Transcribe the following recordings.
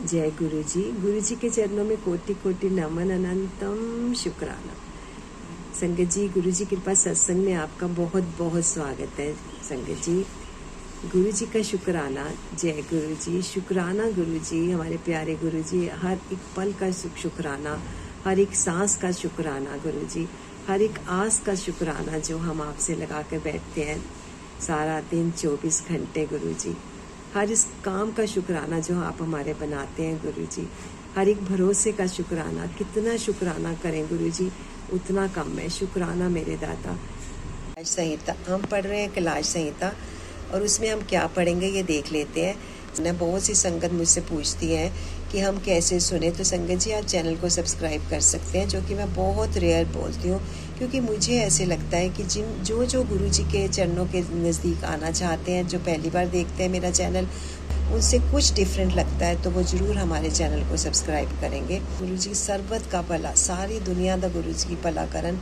जय गुरु जी के चरणों में कोटि कोटि नमन, अनंतम शुक्राना। संगत जी, गुरु जी कृपा सत्संग में आपका बहुत बहुत स्वागत है। संगत जी, गुरु जी का शुक्राना। जय गुरु जी, शुक्राना गुरु जी, हमारे प्यारे गुरु जी। हर एक पल का शुक्राना, हर एक सांस का शुक्राना गुरु जी, हर एक आस का शुक्राना जो हम आपसे लगा कर बैठते हैं सारा दिन 24 घंटे गुरु जी। हर इस काम का शुक्राना जो आप हमारे बनाते हैं गुरु जी, हर एक भरोसे का शुक्राना। कितना शुक्राना करें गुरु जी, उतना कम है। शुक्राना मेरे दाता। कैलाश संहिता हम पढ़ रहे हैं, कैलाश संहिता, और उसमें हम क्या पढ़ेंगे ये देख लेते हैं। ना बहुत सी संगत मुझसे पूछती है कि हम कैसे सुने, तो संगत जी आप चैनल को सब्सक्राइब कर सकते हैं, जो कि मैं बहुत रेयर बोलती हूँ, क्योंकि मुझे ऐसे लगता है कि जो गुरु जी के चरणों के नज़दीक आना चाहते हैं, जो पहली बार देखते हैं मेरा चैनल, उनसे कुछ डिफरेंट लगता है, तो वो ज़रूर हमारे चैनल को सब्सक्राइब करेंगे। गुरु जी सर्वत का भला, सारी दुनिया का गुरु जी की भला करन,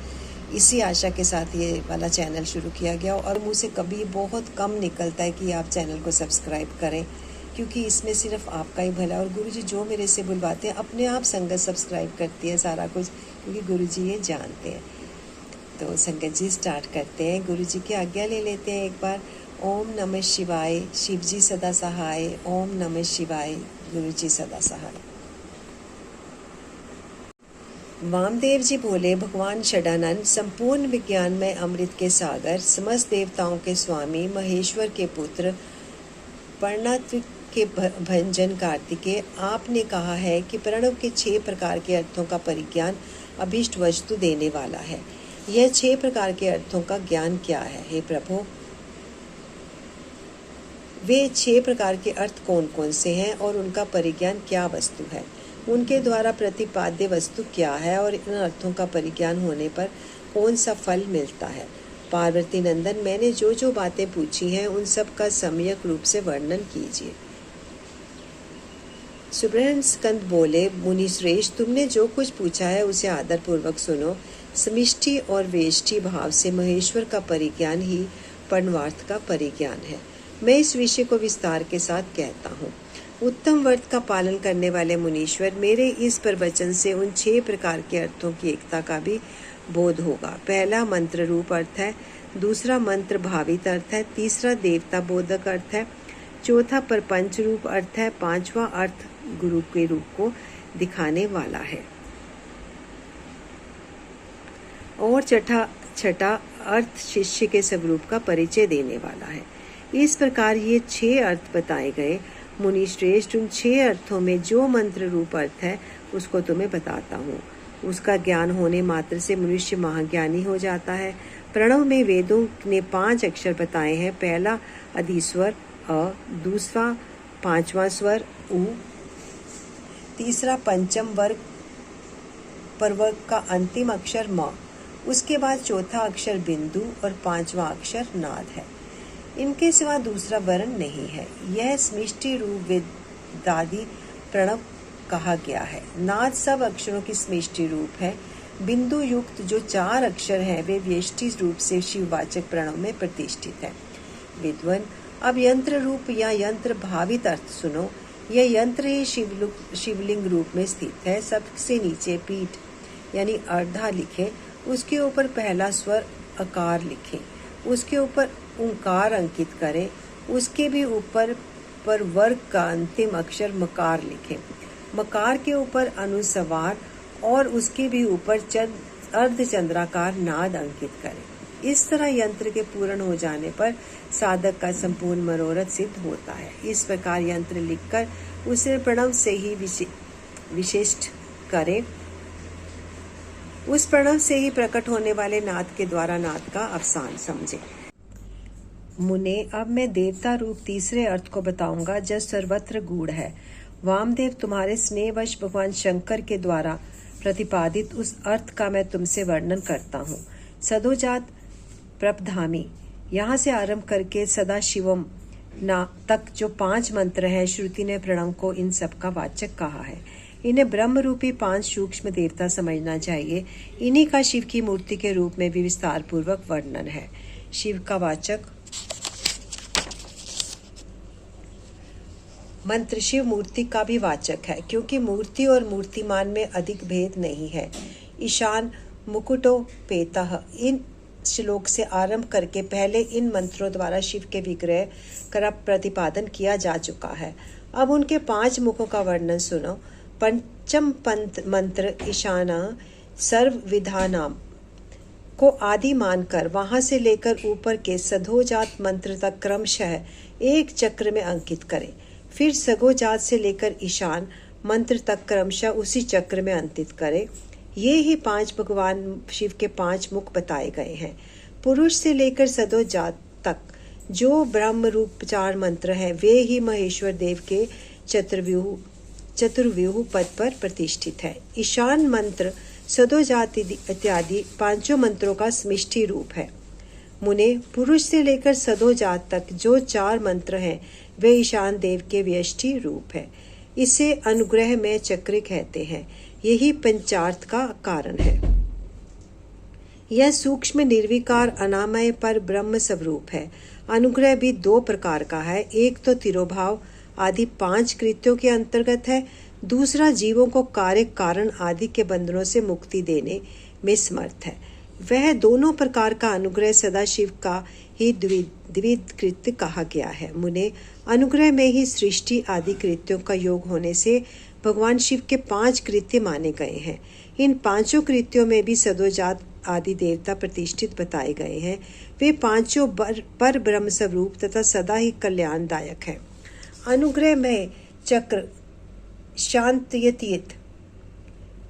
इसी आशा के साथ ये वाला चैनल शुरू किया गया। और मुझसे कभी बहुत कम निकलता है कि आप चैनल को सब्सक्राइब करें, क्योंकि इसमें सिर्फ आपका ही भला। और गुरु जी जो मेरे से बुलवाते हैं, अपने आप संगत सब्सक्राइब करती है सारा कुछ, क्योंकि गुरु जी ये जानते हैं। तो संगत जी स्टार्ट करते हैं, गुरु जी की आज्ञा ले लेते हैं एक बार। ओम नमः शिवाय, शिव जी सदा सहाय। ओम नमः शिवाय, गुरु जी सदा सहाय। वामदेव जी बोले, भगवान षडानंद, संपूर्ण विज्ञान में अमृत के सागर, समस्त देवताओं के स्वामी, महेश्वर के पुत्र, प्रणत्व के भंजन कार्तिकेय, आपने कहा है कि प्रणव के 6 प्रकार के अर्थों का परिज्ञान अभीष्ट वस्तु देने वाला है। यह 6 प्रकार के अर्थों का ज्ञान क्या है हे प्रभु? वे 6 प्रकार के अर्थ कौन कौन से हैं और उनका परिज्ञान क्या वस्तु है? उनके द्वारा प्रतिपाद्य वस्तु क्या है और इन अर्थों का परिज्ञान होने पर कौन सा फल मिलता है? पार्वती नंदन, मैंने जो जो बातें पूछी हैं उन सब का सम्यक रूप से वर्णन कीजिए। सुब्रहन स्कंद बोले, मुनि श्रेष्ठ, तुमने जो कुछ पूछा है उसे आदर पूर्वक सुनो। समिष्टि और वेष्टि भाव से महेश्वर का परिज्ञान ही परमार्थ का परिज्ञान है। मैं इस विषय को विस्तार के साथ कहता हूँ। उत्तम व्रत का पालन करने वाले मुनीश्वर, मेरे इस प्रवचन से उन 6 प्रकार के अर्थों की एकता का भी बोध होगा। पहला मंत्र रूप अर्थ है, दूसरा मंत्र भावित अर्थ है, तीसरा देवता बोधक अर्थ है, चौथा परपंच रूप अर्थ है, 5वां अर्थ गुरु के रूप को दिखाने वाला है, और छठा अर्थ शिष्य के स्वरूप का परिचय देने वाला है। इस प्रकार ये 6 अर्थ बताए गए। मुनि श्रेष्ठ, उन 6 अर्थों में जो मंत्र रूप अर्थ है उसको तुम्हें बताता हूँ। उसका ज्ञान होने मात्र से मनुष्य महाज्ञानी हो जाता है। प्रणव में वेदों ने 5 अक्षर बताए हैं। पहला अधिस्वर अ, दूसरा 5वां स्वर उ, तीसरा पंचम वर्ग पर वर्ग का अंतिम अक्षर म, उसके बाद चौथा अक्षर बिंदु और 5वां अक्षर नाद है। इनके सिवा दूसरा वर्ण नहीं है। यह समिष्टि रूप वेदादि प्रणव कहा गया है। नाद सब अक्षरों की समिष्टि रूप है। बिंदु युक्त जो 4 अक्षर हैं वे व्यष्टि रूप से शिववाचक प्रणव में प्रतिष्ठित है। विद्वान, अब यंत्र रूप या यंत्र भावित अर्थ सुनो। यह यंत्र ही शिवलिंग रूप में स्थित है। सबसे नीचे पीठ यानी अर्धा लिखे, उसके ऊपर पहला स्वर अकार लिखें, उसके ऊपर ओंकार अंकित करें, उसके भी ऊपर पर वर्ग का अंतिम अक्षर मकार लिखें, मकार के ऊपर अनुस्वार और उसके भी ऊपर अर्धचंद्राकार नाद अंकित करें। इस तरह यंत्र के पूर्ण हो जाने पर साधक का संपूर्ण मनोरथ सिद्ध होता है। इस प्रकार यंत्र लिखकर उसे प्रणव से ही विशिष्ट करें। उस प्रणव से ही प्रकट होने वाले नाद के द्वारा नाद का अवसान समझे। मुने, अब मैं देवता रूप तीसरे अर्थ को बताऊंगा जो सर्वत्र गूढ़ है। वामदेव, तुम्हारे स्नेहवश भगवान शंकर के द्वारा प्रतिपादित उस अर्थ का मैं तुमसे वर्णन करता हूँ। सदोजात प्रपधामी, यहाँ से आरंभ करके सदा शिवम ना तक जो 5 मंत्र हैं, श्रुति ने प्रणव को इन सब का वाचक कहा है। इन्हें ब्रह्म रूपी 5 सूक्ष्म देवता समझना चाहिए। इन्हीं का शिव की मूर्ति के रूप में भी विस्तार पूर्वक वर्णन है। शिव का वाचक मंत्र शिव मूर्ति का भी वाचक है, क्योंकि मूर्ति और मूर्तिमान में अधिक भेद नहीं है। ईशान मुकुटोपेतः इन श्लोक से आरंभ करके पहले इन मंत्रों द्वारा शिव के विग्रह का प्रतिपादन किया जा चुका है। अब उनके 5 मुखों का वर्णन सुनो। पंचम मंत्र ईशाना सर्व विधानाम को आदि मानकर वहां से लेकर ऊपर के सधोजात मंत्र तक क्रमशः एक चक्र में अंकित करें। फिर सघोजात से लेकर ईशान मंत्र तक क्रमशः उसी चक्र में अंकित करें। ये ही 5 भगवान शिव के 5 मुख बताए गए हैं। पुरुष से लेकर सधोजात तक जो ब्रह्म रूप 4 मंत्र हैं, वे ही महेश्वर देव के चतुर्व्यूह पद पर प्रतिष्ठित है। ईशान मंत्र सदोजात इत्यादि 5 मंत्रों का समष्टि रूप है। मुने, पुरुष से लेकर सदोजात तक जो 4 मंत्र हैं, वे ईशान देव के व्यष्टि रूप है। इसे अनुग्रह में चक्र कहते हैं। यही पंचार्थ का कारण है। यह सूक्ष्म निर्विकार अनामय पर ब्रह्म स्वरूप है। अनुग्रह भी 2 प्रकार का है। एक तो तिरोभाव आदि 5 कृत्यों के अंतर्गत है, दूसरा जीवों को कार्य कारण आदि के बंधनों से मुक्ति देने में समर्थ है। वह दोनों प्रकार का अनुग्रह सदाशिव का ही द्विविध कृत्य कहा गया है। मुने, अनुग्रह में ही सृष्टि आदि कृत्यों का योग होने से भगवान शिव के 5 कृत्य माने गए हैं। इन 5 कृत्यों में भी सदोजात आदि देवता प्रतिष्ठित बताए गए हैं। वे 5 पर ब्रह्म स्वरूप तथा सदा ही कल्याणदायक है। अनुग्रह में चक्र शांतयतीत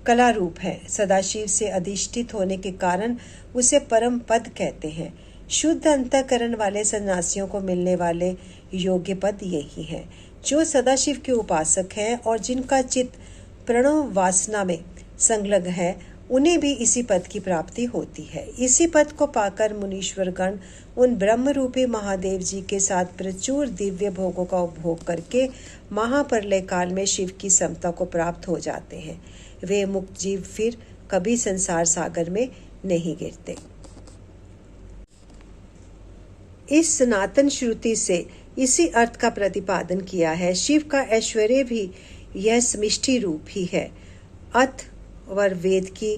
कला रूप है। सदाशिव से अधिष्ठित होने के कारण उसे परम पद कहते हैं। शुद्ध अंतःकरण वाले सन्यासियों को मिलने वाले योग्य पद यही है। जो सदाशिव के उपासक हैं और जिनका चित्त प्रणव वासना में संलग्न है, उन्हें भी इसी पद की प्राप्ति होती है। इसी पद को पाकर मुनीश्वर गण उन ब्रह्म रूपी महादेव जी के साथ प्रचुर दिव्य भोगों का उपभोग करके महाप्रलय काल में शिव की समता को प्राप्त हो जाते हैं। वे मुक्त जीव फिर कभी संसार सागर में नहीं गिरते। इस सनातन श्रुति से इसी अर्थ का प्रतिपादन किया है। शिव का ऐश्वर्य भी यह समष्टि रूप ही है। अथ वर वेद की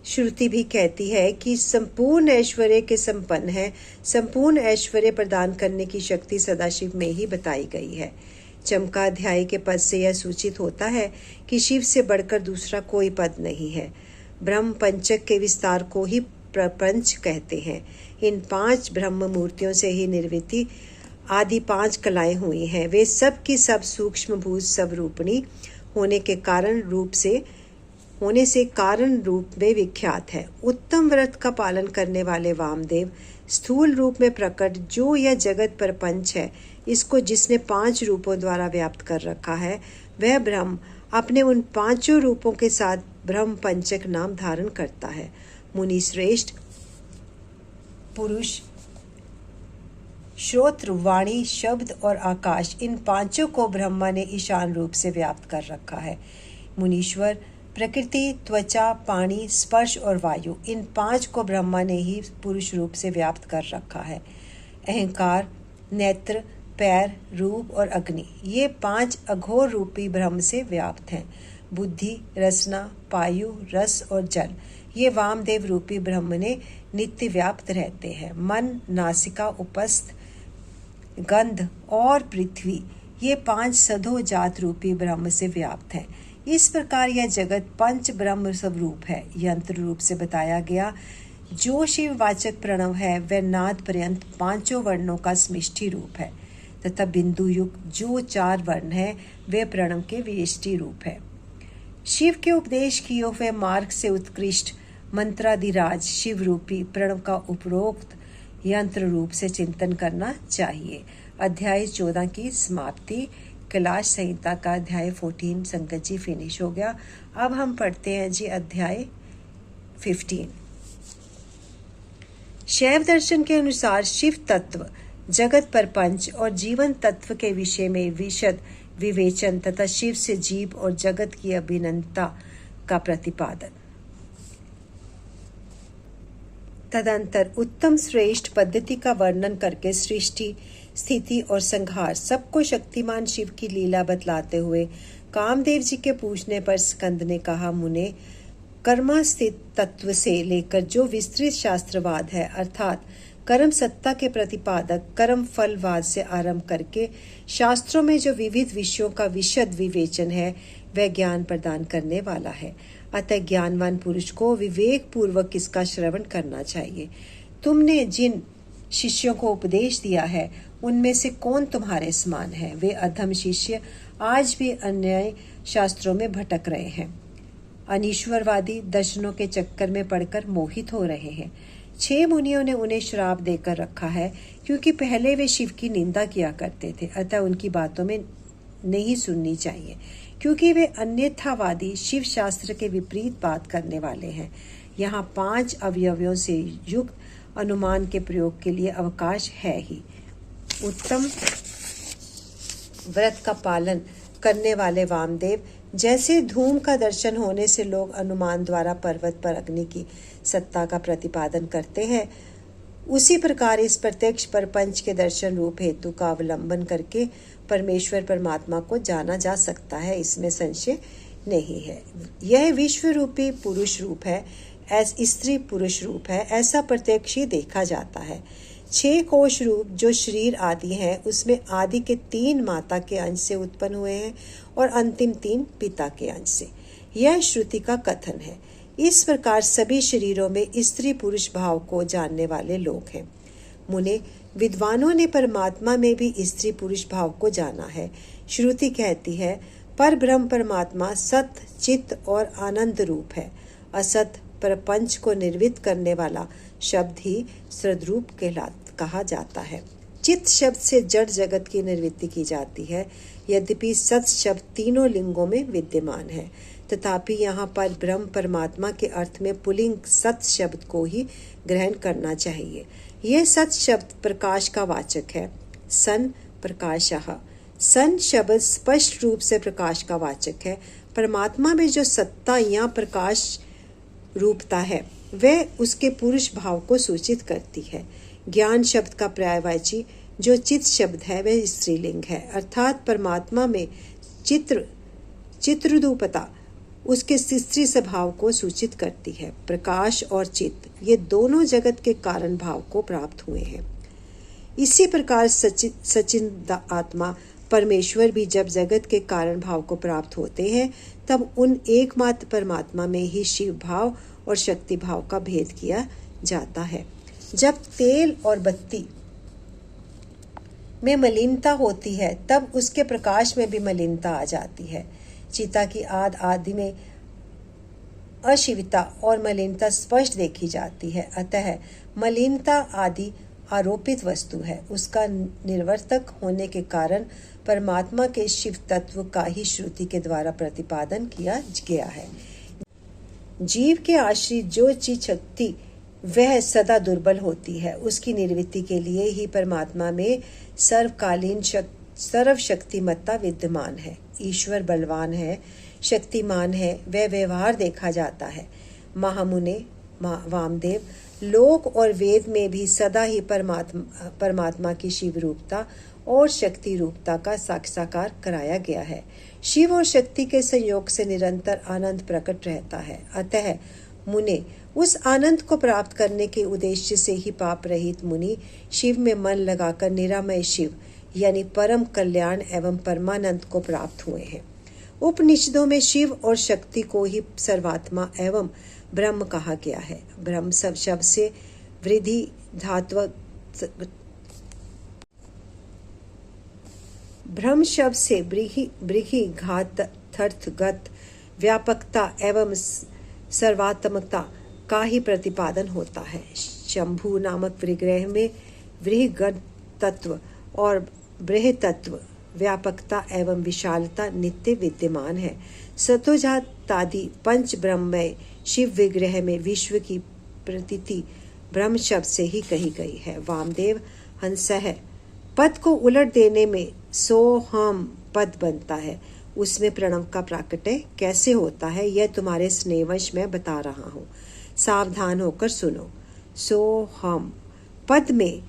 श्रुति भी कहती है कि संपूर्ण ऐश्वर्य के संपन्न है। संपूर्ण ऐश्वर्य प्रदान करने की शक्ति सदाशिव में ही बताई गई है। चमकाध्याय के पद से यह सूचित होता है कि शिव से बढ़कर दूसरा कोई पद नहीं है। ब्रह्म पंचक के विस्तार को ही प्रपंच कहते हैं। इन 5 ब्रह्म मूर्तियों से ही निर्मित आदि 5 कलाएं हुई हैं। वे सब की सब सूक्ष्म भूत स्वरूपणी होने से कारण रूप में विख्यात है। उत्तम व्रत का पालन करने वाले वामदेव स्थूल रूप में प्रकट जो यह जगत प्रपंच है, इसको जिसने 5 रूपों द्वारा व्याप्त कर रखा है, वह ब्रह्म अपने उन 5 रूपों के साथ ब्रह्म पंचक नाम धारण करता है। मुनि श्रेष्ठ, पुरुष, श्रोत्र, वाणी, शब्द और आकाश, इन 5 को ब्रह्मा ने ईशान रूप से व्याप्त कर रखा है। मुनीश्वर, प्रकृति, त्वचा, पानी, स्पर्श और वायु, इन 5 को ब्रह्मा ने ही पुरुष रूप से व्याप्त कर रखा है। अहंकार, नेत्र, पैर, रूप और अग्नि, ये 5 अघोर रूपी ब्रह्म से व्याप्त हैं। बुद्धि, रसना, पायु, रस और जल, ये वामदेव रूपी ब्रह्म ने नित्य व्याप्त रहते हैं। मन, नासिका, उपस्थ, गंध और पृथ्वी, ये 5 सधो जात रूपी ब्रह्म से व्याप्त हैं। इस प्रकार यह जगत पंच ब्रह्म स्वरूप है। यंत्र रूप से बताया गया जो शिव वाचक प्रणव है, वह नाद पर्यंत 5 वर्णों का समष्टि रूप है तथा बिंदु युक्त जो 4 वर्ण है, वे प्रणव के व्यष्टि रूप है। शिव के उपदेश किए हुए मार्ग से उत्कृष्ट मंत्रादिराज शिव रूपी प्रणव का उपरोक्त यंत्र रूप से चिंतन करना चाहिए। अध्याय 14 की समाप्ति। कैलाश संहिता का अध्याय 14 संगत जी फिनिश हो गया। अब हम पढ़ते हैं जी अध्याय 15। शैव दर्शन के अनुसार शिव तत्व, जगत प्रपंच और जीवन तत्व के विषय में विशद विवेचन तथा शिव से जीव और जगत की अभिन्नता का प्रतिपादन। तदंतर उत्तम श्रेष्ठ पद्धति का वर्णन करके सृष्टि, स्थिति और संहार सबको शक्तिमान शिव की लीला बतलाते हुए कामदेव जी के पूछने पर स्कंद ने कहा, मुने, कर्मास्थित तत्व से लेकर जो विस्तृत शास्त्रवाद है, अर्थात कर्म सत्ता के प्रतिपादक कर्म फलवाद से आरंभ करके शास्त्रों में जो विविध विषयों का विशद विवेचन है, वह ज्ञान प्रदान करने वाला है। अतः ज्ञानवान पुरुष को विवेक पूर्वक इसका श्रवण करना चाहिए। तुमने जिन शिष्यों को उपदेश दिया है, उनमें से कौन तुम्हारे समान है? वे अधम शिष्य आज भी अन्य शास्त्रों में भटक रहे हैं, अनीश्वरवादी दर्शनों के चक्कर में पड़कर मोहित हो रहे हैं। 6 मुनियों ने उन्हें श्राप देकर रखा है, क्योंकि पहले वे शिव की निंदा किया करते थे। अतः उनकी बातों में नहीं सुननी चाहिए, क्योंकि वे अन्यथावादी शिव शास्त्र के विपरीत बात करने वाले हैं। यहाँ 5 अवयवों से युक्त अनुमान के प्रयोग के लिए अवकाश है ही। उत्तम व्रत का पालन करने वाले वामदेव, जैसे धूम का दर्शन होने से लोग अनुमान द्वारा पर्वत पर अग्नि की सत्ता का प्रतिपादन करते हैं, उसी प्रकार इस प्रत्यक्ष परपंच के दर्शन रूप हेतु का अवलंबन करके परमेश्वर परमात्मा को जाना जा सकता है, इसमें संशय नहीं है। यह विश्व रूपी पुरुष रूप है, स्त्री पुरुष रूप है, ऐसा प्रत्यक्ष ही देखा जाता है। 6 कोश रूप जो शरीर आदि हैं, उसमें आदि के 3 माता के अंश से उत्पन्न हुए हैं और अंतिम 3 पिता के अंश से। यह श्रुति का कथन है। इस प्रकार सभी शरीरों में स्त्री पुरुष भाव को जानने वाले लोग हैं। मुने, विद्वानों ने परमात्मा में भी स्त्री पुरुष भाव को जाना है। श्रुति कहती है, पर ब्रह्म परमात्मा सत, चित्त और आनंद रूप है। असत प्रपंच को निर्वित करने वाला शब्द ही सद्रूप कहा जाता है। चित्त शब्द से जड़ जगत की निर्वृत्ति की जाती है। यद्यपि सत शब्द तीनों लिंगों में विद्यमान है, तथापि यहाँ पर ब्रह्म परमात्मा के अर्थ में पुल्लिंग सत शब्द को ही ग्रहण करना चाहिए। यह सत शब्द प्रकाश का वाचक है। सन प्रकाशः, सन शब्द स्पष्ट रूप से प्रकाश का वाचक है। परमात्मा में जो सत्ता या प्रकाश रूपता है, वह उसके पुरुष भाव को सूचित करती है। ज्ञान शब्द का पर्यायवाची जो चित्त शब्द है, वह स्त्रीलिंग है, अर्थात परमात्मा में चित्ररूपता उसके स्त्री स्वभाव को सूचित करती है। प्रकाश और चित्त ये दोनों जगत के कारण भाव को प्राप्त हुए हैं। इसी प्रकार सचिद आत्मा परमेश्वर भी जब जगत के कारण भाव को प्राप्त होते हैं, तब उन एकमात्र परमात्मा में ही शिव भाव और शक्ति भाव का भेद किया जाता है। जब तेल और बत्ती में मलिनता होती है, तब उसके प्रकाश में भी मलिनता आ जाती है। चिता की आदि में अशिवता और मलिनता स्पष्ट देखी जाती है। अतः मलिनता आदि आरोपित वस्तु है। उसका निर्वर्तक होने के कारण परमात्मा के शिव तत्व का ही श्रुति के द्वारा प्रतिपादन किया गया है। जीव के आश्रित जो चीज शक्ति वह सदा दुर्बल होती है, उसकी निर्वृत्ति के लिए ही परमात्मा में सर्वकालीन सर्वशक्तिमत्ता विद्यमान है। ईश्वर बलवान है, शक्तिमान है, वह व्यवहार देखा जाता है। महामुने वामदेव, लोक और वेद में भी सदा ही परमात्मा की शिव रूपता और शक्ति रूपता का साक्षात्कार कराया गया है। शिव और शक्ति के संयोग से निरंतर आनंद प्रकट रहता है। अतः मुने, उस आनंद को प्राप्त करने के उद्देश्य से ही पाप रहित मुनि शिव में मन लगाकर निरामय शिव यानी परम कल्याण एवं परमानंद को प्राप्त हुए हैं। उपनिषदों में शिव और शक्ति को ही सर्वात्मा एवं ब्रह्म कहा गया है। ब्रह्म सब शब्द से वृद्धि धात्व ब्रह्म शब्द से ब्रीहि घात थर्थगत व्यापकता एवं सर्वात्मकता का ही प्रतिपादन होता है। शंभु नामक विग्रह में वृहगत तत्व और बृहतत्व व्यापकता एवं विशालता नित्य विद्यमान है। सतोजातादि पंच ब्रह्ममय शिव विग्रह में विश्व की प्रतीति ब्रह्म शब्द से ही कही गई है। वामदेव हंसः पद को उलट देने में सोहम पद बनता है। उसमें प्रणव का प्राकट्य कैसे होता है, यह तुम्हारे स्नेहवश मैं बता रहा हूँ। सावधान होकर सुनो। सोहम पद में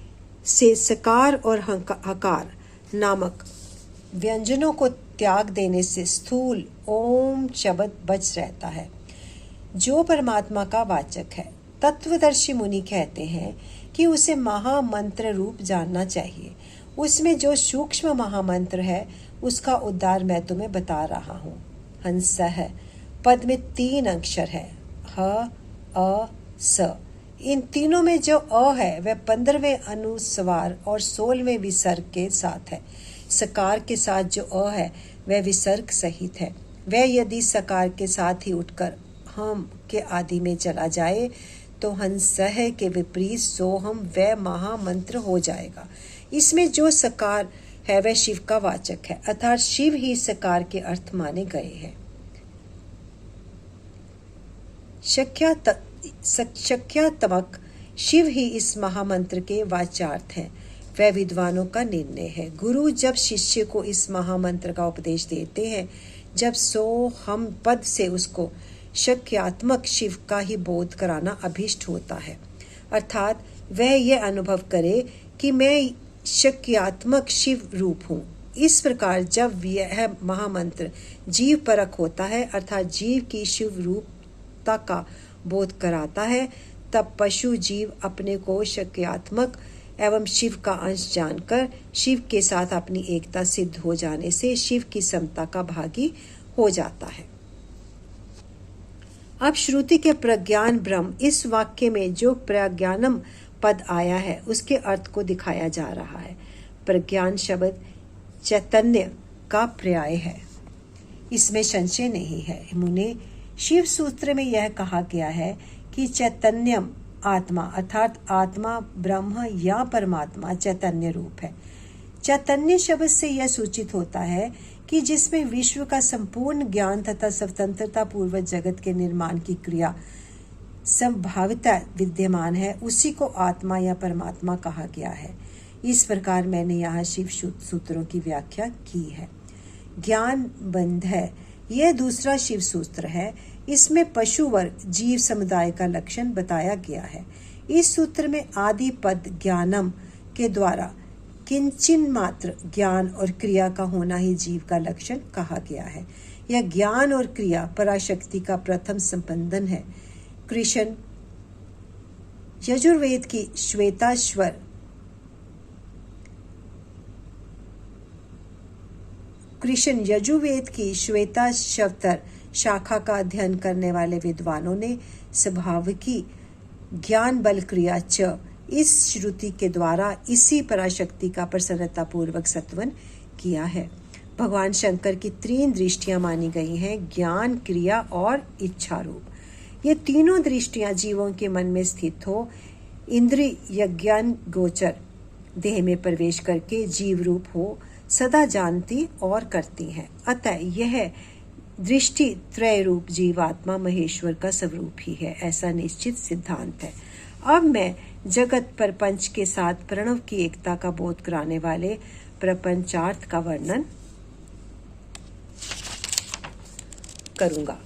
से सकार और हकार नामक व्यंजनों को त्याग देने से स्थूल ओम शब्द बच रहता है, जो परमात्मा का वाचक है। तत्वदर्शी मुनि कहते हैं कि उसे महामंत्र रूप जानना चाहिए। उसमें जो सूक्ष्म महामंत्र है उसका उद्धार मैं तुम्हें बता रहा हूँ। हंस है पद में 3 अक्षर है, ह अ स। इन तीनों में जो अ है वह 15वें अनुस्वार और 16वें विसर्ग के साथ है। सकार के साथ जो अ है वह विसर्ग सहित है। वह यदि सकार के साथ ही उठकर हम के आदि में चला जाए तो हंसह के विपरीत सोहम वह महामंत्र हो जाएगा। इसमें जो सकार है वह शिव का वाचक है, अर्थात शिव ही सकार के अर्थ माने गए हैं। शक्यात्मक शिव ही इस महामंत्र के वाचार्थ हैं। वह विद्वानों का निर्णय है। गुरु जब शिष्य को इस महामंत्र का उपदेश देते हैं, जब सो हम पद से उसको शक्यात्मक शिव का ही बोध कराना अभिष्ट होता है, अर्थात वह यह अनुभव करे कि मैं शक्यात्मक शिव रूप हूँ। इस प्रकार जब यह महामंत्र जीव परक होता है, अर्थात जीव की शिव रूपता का बोध कराता है, तब पशु जीव अपने को शक्यात्मक एवं शिव का अंश जानकर शिव के साथ अपनी एकता सिद्ध हो जाने से शिव की समता का भागी हो जाता है। अब श्रुति के प्रज्ञान ब्रह्म इस वाक्य में जो प्रज्ञानम पद आया है उसके अर्थ को दिखाया जा रहा है। प्रज्ञान शब्द चैतन्य का पर्याय है, इसमें संशय नहीं है। मुने शिव सूत्र में यह कहा गया है कि चैतन्यम आत्मा, अर्थात आत्मा ब्रह्म या परमात्मा चैतन्य रूप है। चैतन्य शब्द से यह सूचित होता है कि जिसमें विश्व का संपूर्ण ज्ञान तथा स्वतंत्रता पूर्वक जगत के निर्माण की क्रिया संभाविता विद्यमान है, उसी को आत्मा या परमात्मा कहा गया है। इस प्रकार मैंने यहाँ शिव सूत्रों की व्याख्या की है। ज्ञान बंध है, यह दूसरा शिव सूत्र है। इसमें पशु वर्ग जीव समुदाय का लक्षण बताया गया है। इस सूत्र में आदि पद ज्ञानम के द्वारा किंचिन मात्र ज्ञान और क्रिया का होना ही जीव का लक्षण कहा गया है। यह ज्ञान और क्रिया पराशक्ति का प्रथम संबंधन है। कृष्ण यजुर्वेद की श्वेताश्वर श्वेताश्वतर शाखा का अध्ययन करने वाले विद्वानों ने स्वाभाविकी ज्ञान बल क्रिया च इस श्रुति के द्वारा इसी पराशक्ति का प्रसन्नता पूर्वक सत्वन किया है। भगवान शंकर की 3 दृष्टियां मानी गई हैं, ज्ञान, क्रिया और इच्छा रूप। ये तीनों दृष्टियां जीवों के मन में स्थित हो इंद्रिय यज्ञान गोचर देह में प्रवेश करके जीव रूप हो सदा जानती और करती हैं। अतः यह दृष्टि त्रय रूप जीवात्मा महेश्वर का स्वरूप ही है, ऐसा निश्चित सिद्धांत है। अब मैं जगत प्रपंच के साथ प्रणव की एकता का बोध कराने वाले प्रपंचार्थ का वर्णन करूंगा।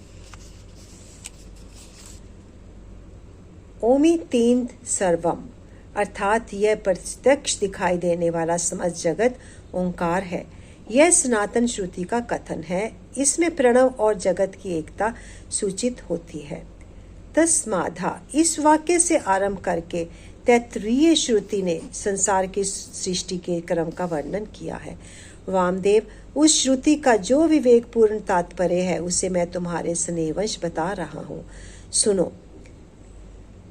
ओमि तेन सर्वम, अर्थात यह प्रत्यक्ष दिखाई देने वाला समस्त जगत ओंकार है। यह सनातन श्रुति का कथन है। इसमें प्रणव और जगत की एकता सूचित होती है। तस्माधा इस वाक्य से आरंभ करके तैत्तरीय श्रुति ने संसार की सृष्टि के क्रम का वर्णन किया है। वामदेव, उस श्रुति का जो विवेकपूर्ण तात्पर्य है उसे मैं तुम्हारे स्नेहवश बता रहा हूँ। सुनो,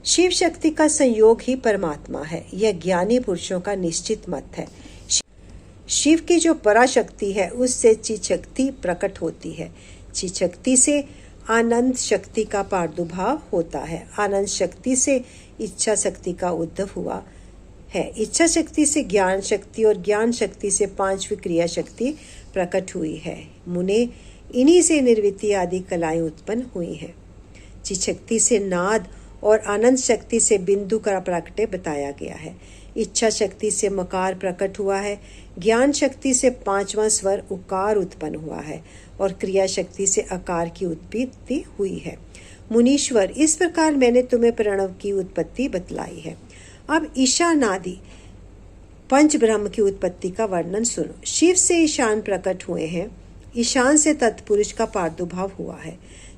शिव शक्ति का संयोग ही परमात्मा है। यह ज्ञानी पुरुषों का निश्चित मत है। शिव की जो पराशक्ति है उससे चिशक्ति प्रकट होती है। चिशक्ति से आनंद शक्ति का प्रादुर्भाव होता है। आनंद शक्ति से इच्छा शक्ति का उद्भव हुआ है। इच्छा शक्ति से ज्ञान शक्ति और ज्ञान शक्ति से 5वीं क्रिया शक्ति प्रकट हुई है। मुने, इन्हीं से निर्वृत्ति आदि कलाएं उत्पन्न हुई हैं। चिशक्ति से नाद और आनंद शक्ति से बिंदु का प्रकटे बताया गया है। इच्छा शक्ति से मकार प्रकट हुआ है। ज्ञान शक्ति से 5वां स्वर उकार उत्पन्न हुआ है और क्रिया शक्ति से आकार की उत्पत्ति हुई है। मुनीश्वर, इस प्रकार मैंने तुम्हें प्रणव की उत्पत्ति बतलाई है। अब ईशानादि पंच ब्रह्म की उत्पत्ति का वर्णन सुनो। शिव से ईशान प्रकट हुए हैं, ईशान से तत्पुरुष का प्रादुर्भाव हुआ है,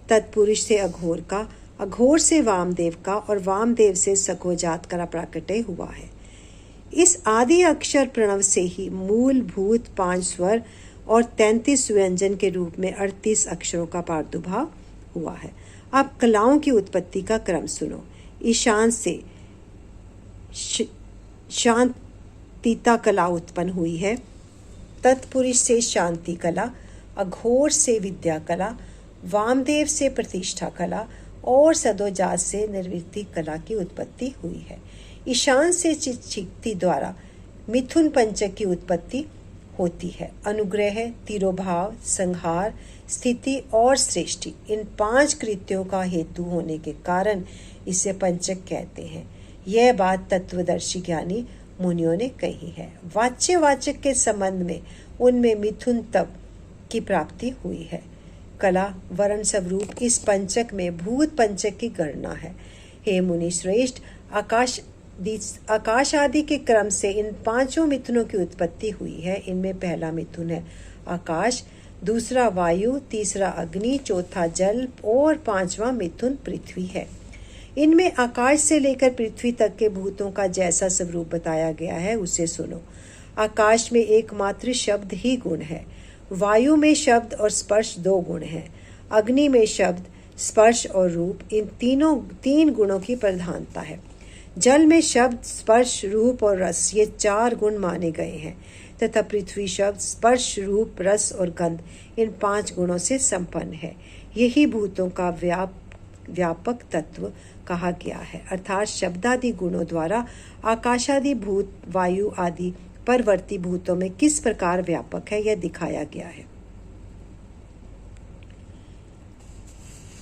तत्पुरुष से अघोर का, अघोर से वामदेव का और वामदेव से सखोजात का प्राकट्य हुआ है। इस आदि अक्षर प्रणव से ही मूलभूत 5 स्वर और 33 व्यंजन के रूप में 38 अक्षरों का प्रादुर्भाव हुआ है। अब कलाओं की उत्पत्ति का क्रम सुनो। ईशान से शांतिता कला उत्पन्न हुई है, तत्पुरुष से शांति कला, अघोर से विद्या कला, वामदेव से प्रतिष्ठा कला और सदोजात से निर्वृत्ति कला की उत्पत्ति हुई है। ईशान से चित्शक्ति द्वारा मिथुन पंचक की उत्पत्ति होती है। अनुग्रह, तिरोभाव, संहार, स्थिति और सृष्टि इन 5 कृत्यों का हेतु होने के कारण इसे पंचक कहते हैं। यह बात तत्वदर्शी ज्ञानी मुनियों ने कही है। वाच्यवाचक के संबंध में उनमें मिथुन तप की प्राप्ति हुई है। कला वर्ण स्वरूप इस पंचक में भूत पंचक की गणना है। हे मुनि श्रेष्ठ, आकाश आदि के क्रम से इन 5 मिथुनों की उत्पत्ति हुई है। इनमें पहला मिथुन है आकाश, दूसरा वायु, तीसरा अग्नि, चौथा जल और 5वां मिथुन पृथ्वी है। इनमें आकाश से लेकर पृथ्वी तक के भूतों का जैसा स्वरूप बताया गया है उसे सुनो। आकाश में एकमात्र शब्द ही गुण है, वायु में शब्द और स्पर्श 2 गुण हैं, अग्नि में शब्द, स्पर्श और रूप इन 3 गुणों की प्रधानता है। जल में शब्द, स्पर्श, रूप और रस ये 4 गुण माने गए हैं तथा पृथ्वी शब्द, स्पर्श, रूप, रस और गंध इन 5 गुणों से संपन्न है। यही भूतों का व्यापक तत्व कहा गया है, अर्थात शब्दादि गुणों द्वारा आकाशादि भूत वायु आदि परवर्ती भूतों में किस प्रकार व्यापक है यह दिखाया गया है।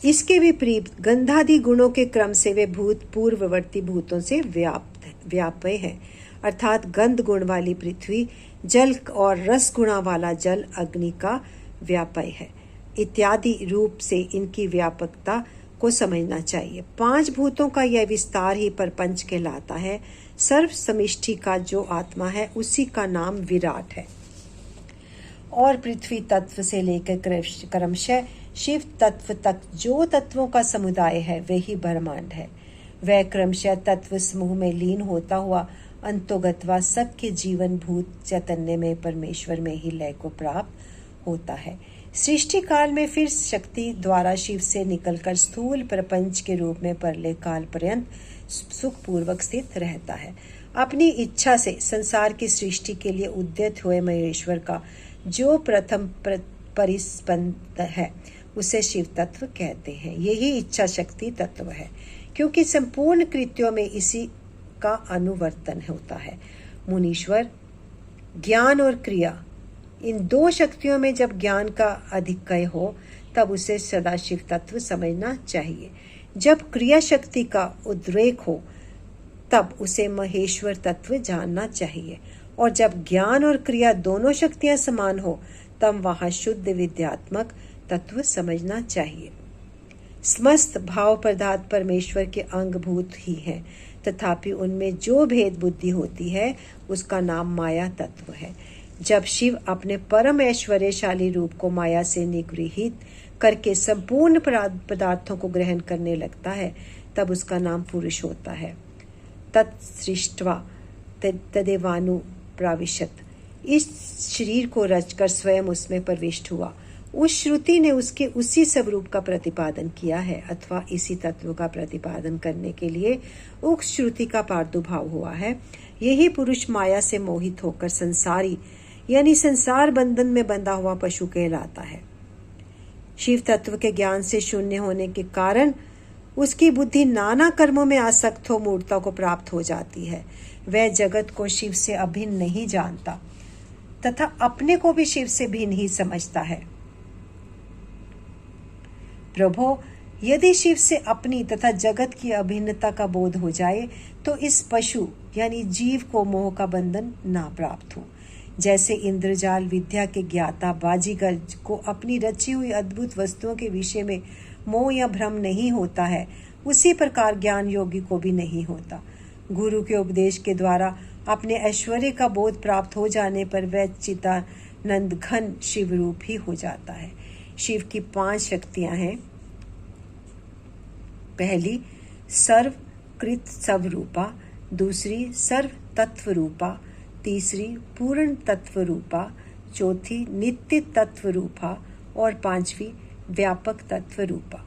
इसके विपरीत गंधादि गुणों के क्रम से वे भूत पूर्ववर्ती भूतों से व्याप्य है, अर्थात गंध गुण वाली पृथ्वी, जल और रस गुणा वाला जल अग्नि का व्यापय है इत्यादि रूप से इनकी व्यापकता को समझना चाहिए। 5 भूतों का यह विस्तार ही परपंच कहलाता है। सर्व समिष्टि का जो आत्मा है उसी का नाम विराट है और पृथ्वी तत्व से लेकर क्रमशः शिव तत्व तक जो तत्वों का समुदाय है वही ब्रह्मांड है। वह क्रमशः तत्व समूह में लीन होता हुआ अंतोगत्वा सबके जीवन भूत चैतन्य में परमेश्वर में ही लय को प्राप्त होता है। सृष्टि काल में फिर शक्ति द्वारा शिव से निकलकर स्थूल प्रपंच के रूप में परले काल पर्यंत सुखपूर्वक स्थित रहता है। अपनी इच्छा से संसार की सृष्टि के लिए उद्यत हुए महेश्वर का जो प्रथम परिस्पंद है उसे शिव तत्व कहते हैं। यही इच्छा शक्ति तत्व है, क्योंकि संपूर्ण कृत्यों में इसी का अनुवर्तन होता है। मुनीश्वर, ज्ञान और क्रिया इन 2 शक्तियों में जब ज्ञान का अधिकय हो तब उसे सदाशिव तत्व समझना चाहिए। जब क्रिया शक्ति का उद्रेक हो तब उसे महेश्वर तत्व जानना चाहिए और जब ज्ञान और क्रिया दोनों शक्तियां समान हो तब वहां शुद्ध विद्यात्मक तत्व समझना चाहिए। समस्त भाव पदार्थ परमेश्वर के अंगभूत ही हैं, तथापि उनमें जो भेद बुद्धि होती है उसका नाम माया तत्व है। जब शिव अपने परम ऐश्वर्यशाली रूप को माया से निगृहित करके संपूर्ण पदार्थों को ग्रहण करने लगता है तब उसका नाम पुरुष होता है। तत्सृष्ट्वा तदेवानुप्राविशत, इस शरीर को रचकर स्वयं उसमें प्रविष्ट हुआ। उस श्रुति ने उसके उसी स्वरूप का प्रतिपादन किया है अथवा इसी तत्व का प्रतिपादन करने के लिए उक्त श्रुति का प्रादुर्भाव हुआ है। यही पुरुष माया से मोहित होकर संसारी यानी संसार बंधन में बंधा हुआ पशु कहलाता है। शिव तत्व के ज्ञान से शून्य होने के कारण उसकी बुद्धि नाना कर्मों में आसक्त हो मूर्ता को प्राप्त हो जाती है। वह जगत को शिव से अभिन्न नहीं जानता तथा अपने को भी शिव से भिन्न ही समझता है। प्रभो, यदि शिव से अपनी तथा जगत की अभिन्नता का बोध हो जाए तो इस पशु यानी जीव को मोह का बंधन ना प्राप्त हो। जैसे इंद्रजाल विद्या के ज्ञाता बाजीगर को अपनी रची हुई अद्भुत वस्तुओं के विषय में मोह या भ्रम नहीं होता है, उसी प्रकार ज्ञान योगी को भी नहीं होता। गुरु के उपदेश के द्वारा अपने ऐश्वर्य का बोध प्राप्त हो जाने पर वह चिदानंद घन शिव रूप ही हो जाता है। शिव की 5 शक्तियां हैं। पहली सर्वकृत स्वरूपा, दूसरी सर्व तत्व रूपा, तीसरी पूर्ण तत्व रूपा, चौथी नित्य तत्व रूपा और 5वीं व्यापक तत्व रूपा।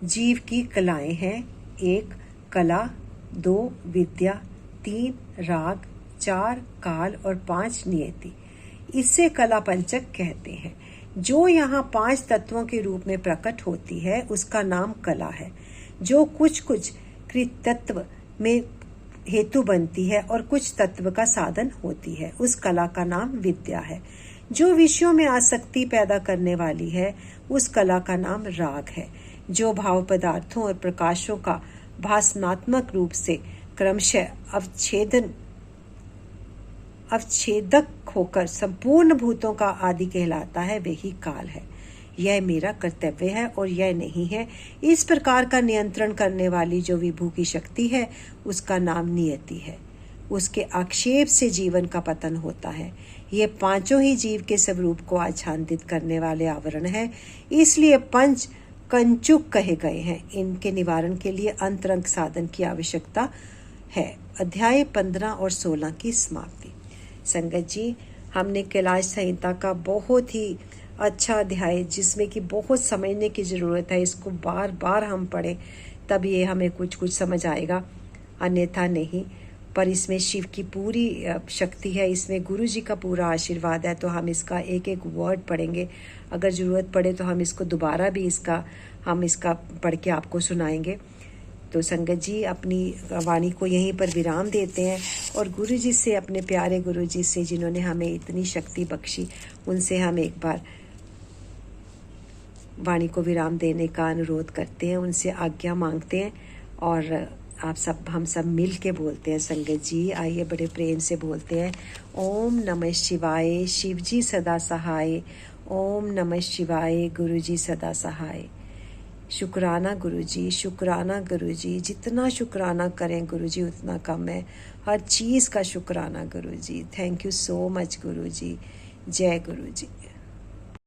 जीव की कलाएं हैं 1 कला, 2 विद्या, 3 राग, 4 काल और 5 नियति। इससे कला पंचक कहते हैं। जो यहाँ 5 तत्वों के रूप में प्रकट होती है उसका नाम कला है। जो कुछ कृतत्व में हेतु बनती है और कुछ तत्व का साधन होती है, उस कला का नाम विद्या है। जो विषयों में आसक्ति पैदा करने वाली है उस कला का नाम राग है। जो भाव पदार्थों और प्रकाशों का भासनात्मक रूप से क्रमशः अवच्छेदक होकर संपूर्ण भूतों का आदि कहलाता है, वही काल है। यह मेरा कर्तव्य है और यह नहीं है। इस प्रकार का नियंत्रण करने वाली जो विभू की शक्ति है उसका नाम नियति है। उसके आक्षेप से जीवन का पतन होता है। ये 5 ही जीव के स्वरूप को आच्छादित करने वाले आवरण है, इसलिए 5 कंचुक कहे गए हैं। इनके निवारण के लिए अंतरंग साधन की आवश्यकता है। अध्याय 15 और 16 की समाप्ति। संगत जी, हमने कैलाश संहिता का बहुत ही अच्छा अध्याय, जिसमें कि बहुत समझने की ज़रूरत है, इसको बार बार हम पढ़ें तब ये हमें कुछ समझ आएगा, अन्यथा नहीं। पर इसमें शिव की पूरी शक्ति है, इसमें गुरु जी का पूरा आशीर्वाद है। तो हम इसका एक एक वर्ड पढ़ेंगे। अगर ज़रूरत पड़े तो हम इसको दोबारा भी हम इसका पढ़ के आपको सुनाएंगे। तो संगत जी, अपनी वाणी को यहीं पर विराम देते हैं और गुरु जी से, अपने प्यारे गुरु जी से जिन्होंने हमें इतनी शक्ति बख्शी, उनसे हम एक बार वाणी को विराम देने का अनुरोध करते हैं, उनसे आज्ञा मांगते हैं और हम सब मिल के बोलते हैं। संगत जी आइए बड़े प्रेम से बोलते हैं। ओम नमः शिवाय, शिव जी सदा सहाय। ओम नमः शिवाय, गुरु जी सदा सहाय। शुक्राना गुरु जी, शुक्राना गुरु जी। जितना शुक्राना करें गुरु जी उतना कम है। हर चीज़ का शुक्राना गुरु जी। थैंक यू सो मच गुरु जी। जय गुरु जी।